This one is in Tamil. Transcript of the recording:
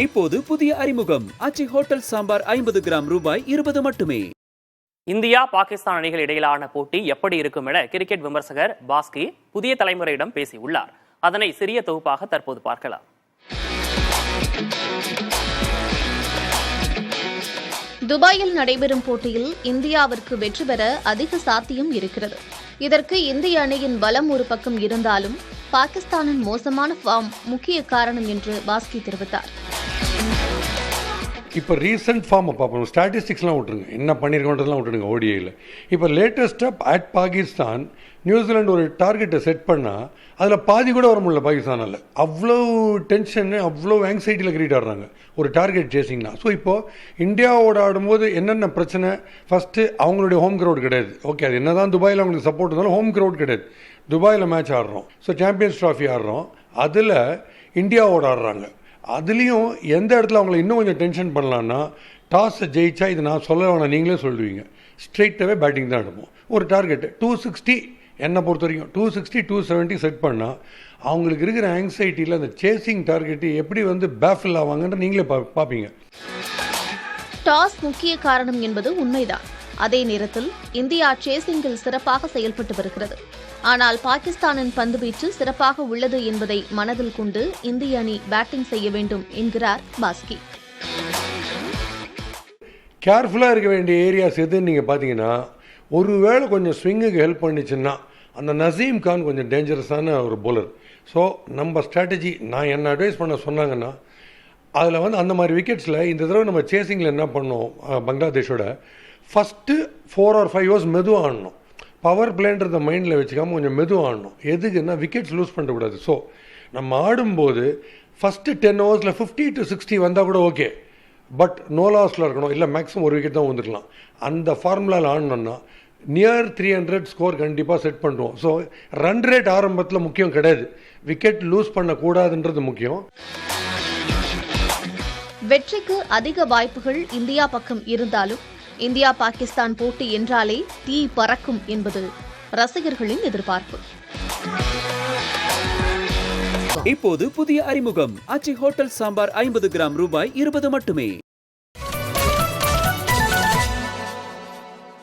இப்போது புதிய அறிமுகம் அச்சி ஹோட்டல் சாம்பார் 50 கிராம் ரூபாய் 20 மட்டுமே. இந்தியா பாகிஸ்தான் அணிகள் இடையிலான போட்டி எப்படி இருக்கும் என கிரிக்கெட் விமர்சகர் பாஸ்கி புதிய தலைமுறையிடம் பேசியுள்ளார். அதனை சிறிய தொகுப்பாக தற்போது பார்க்கலாம். துபாயில் நடைபெறும் போட்டியில் இந்தியாவிற்கு வெற்றி பெற அதிக சாத்தியம் இருக்கிறது. இதற்கு இந்திய அணியின் பலம் ஒரு பக்கம் இருந்தாலும் பாகிஸ்தானின் மோசமான ஃபார்ம் முக்கிய காரணம் என்று பாஸ்கி தெரிவித்தார். இப்போ ரீசெண்ட் ஃபார்மை பார்ப்போம், ஸ்டாட்டிஸ்டிக்ஸ்லாம் விட்டுருங்க, என்ன பண்ணியிருக்கோன்றதுலாம் விட்டுடுங்க ஓடிஐயில். இப்போ லேட்டஸ்ட்டாக அட் பாகிஸ்தான் நியூசிலாந்து ஒரு டார்கெட்டை செட் பண்ணால் அதில் பாதி கூட வர முடியல பாகிஸ்தானால். அவ்வளோ டென்ஷனு, அவ்வளோ ஆங்ஸைட்டியில் கிரியேட் ஆடுறாங்க ஒரு டார்கெட் சேசிங்னா. ஸோ இப்போது இந்தியாவோட ஆடும்போது என்னென்ன பிரச்சனை, ஃபஸ்ட்டு அவங்களுடைய ஹோம் கிரவுட் கிடையாது. ஓகே, அது என்ன தான் துபாயில் அவங்களுக்கு சப்போர்ட் இருந்தாலும் ஹோம் கிரவுட் கிடையாது. துபாயில் மேட்ச் ஆடுறோம், ஸோ சாம்பியன்ஸ் ட்ராஃபி ஆடுறோம், அதில் இந்தியாவோட ஆடுறாங்க. அதுலேயும் எந்த இடத்துல அவங்கள இன்னும் கொஞ்சம் டென்ஷன் பண்ணலான்னா, டாஸை ஜெயிச்சா, இது நான் சொல்ல வேணாம், நீங்களே சொல்லுவீங்க, ஸ்ட்ரெயிட்டாகவே பேட்டிங் தான் எடுப்போம். ஒரு டார்கெட்டு 260, என்னை பொறுத்த வரைக்கும் 260 270 செட் பண்ணால் அவங்களுக்கு இருக்கிற ஆங்ஸைட்டியில் அந்த சேசிங் டார்கெட்டு எப்படி பேஃபில் ஆவாங்கன்ற நீங்களே பார்ப்பீங்க. டாஸ் முக்கிய காரணம் என்பது உண்மைதான். அதே நேரத்தில் இந்தியா சேசிங்கில் சிறப்பாக செயல்பட்டு வருகிறது. ஆனால் பாகிஸ்தானின் பந்துவீச்சு சிறப்பாக உள்ளது என்பதை மனதில் கொண்டு இந்திய அணி பேட்டிங் செய்ய வேண்டும் என்கிறார் பாஸ்கி. கேர்ஃபுல்லாக இருக்க வேண்டிய ஏரியாஸ் எதுன்னு நீங்கள் பார்த்தீங்கன்னா, ஒருவேளை கொஞ்சம் ஸ்விங்குக்கு ஹெல்ப் பண்ணிச்சுன்னா அந்த நசீம் கான் கொஞ்சம் டேஞ்சரஸான ஒரு போலர். ஸோ நம்ம ஸ்ட்ராட்டஜி, நான் என்ன அட்வைஸ் பண்ண சொன்னாங்கன்னா, அதில் அந்த மாதிரி விக்கெட்ஸில் இந்த தடவை நம்ம சேசிங்கில் என்ன பண்ணோம், பங்களாதேஷோட ஃபஸ்ட்டு 4 or 5 ஓவர்ஸ் மெதுவாக ஆடணும். பவர் பிளேன்றதை மைண்டில் வச்சுக்காமல் கொஞ்சம் மெதுவாக ஆடணும். எதுக்குன்னா விக்கெட்ஸ் லூஸ் பண்ணக்கூடாது. ஸோ நம்ம ஆடும்போது ஃபஸ்ட்டு 10 ஓவர்ஸில் 50 to 60 வந்தால் கூட ஓகே, பட் நோ லாஸில் இருக்கணும், இல்லை மேக்ஸிமம் ஒரு விக்கெட் தான் வந்துருக்கலாம். அந்த ஃபார்முலாவில் ஆடணும்னா நியர் 300 ஸ்கோர் கண்டிப்பாக செட் பண்ணுவோம். ஸோ ரன் ரேட் ஆரம்பத்தில் முக்கியம் கிடையாது, விக்கெட் லூஸ் பண்ணக்கூடாதுன்றது முக்கியம். வெற்றிக்கு அதிக வாய்ப்புகள் இந்தியா பக்கம் இருந்தாலும் இந்தியா பாகிஸ்தான் போட்டி என்றாலே தீ பறக்கும் என்பது ரசிகர்களின் எதிர்பார்ப்பு. இப்போது புதிய அறிமுகம் அச்சி ஹோட்டல் சாம்பார் 50 கிராம் ரூபாய் 20 மட்டுமே.